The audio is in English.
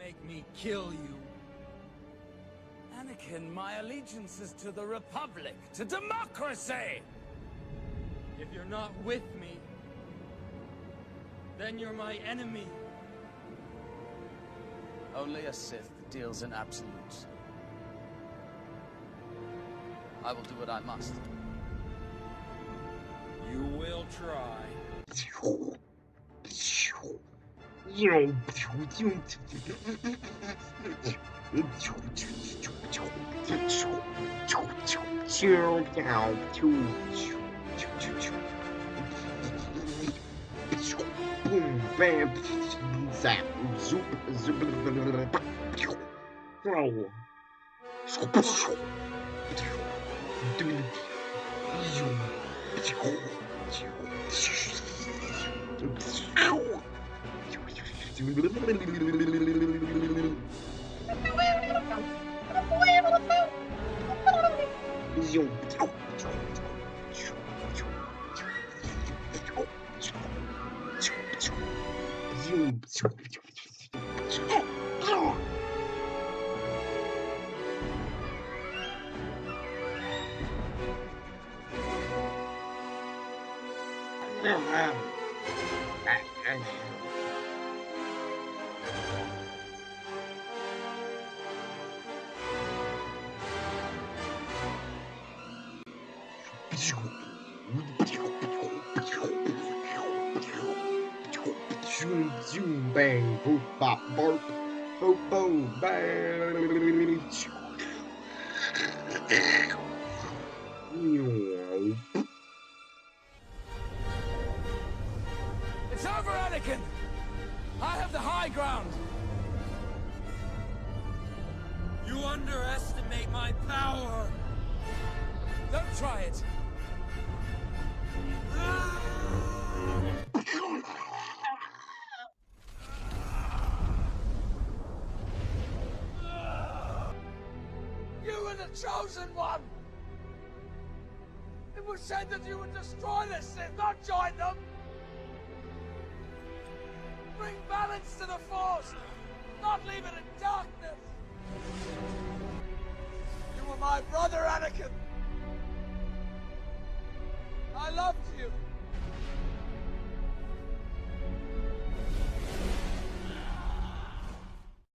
make me kill you. Anakin, my allegiance is to the Republic, to democracy! If you're not with me, then you're my enemy. Only a Sith deals in absolutes. I will do what I must. You will try. Boom, bam, zap, zoop, zoop, throw. Zoom bang boop bop barp boop boom bang. It's over, Anakin! I have the high ground! You underestimate my power! Don't try it! You were the chosen one! It was said that you would destroy the Sith, not join them! Bring balance to the Force, not leave it in darkness! You were my brother, Anakin! I loved you!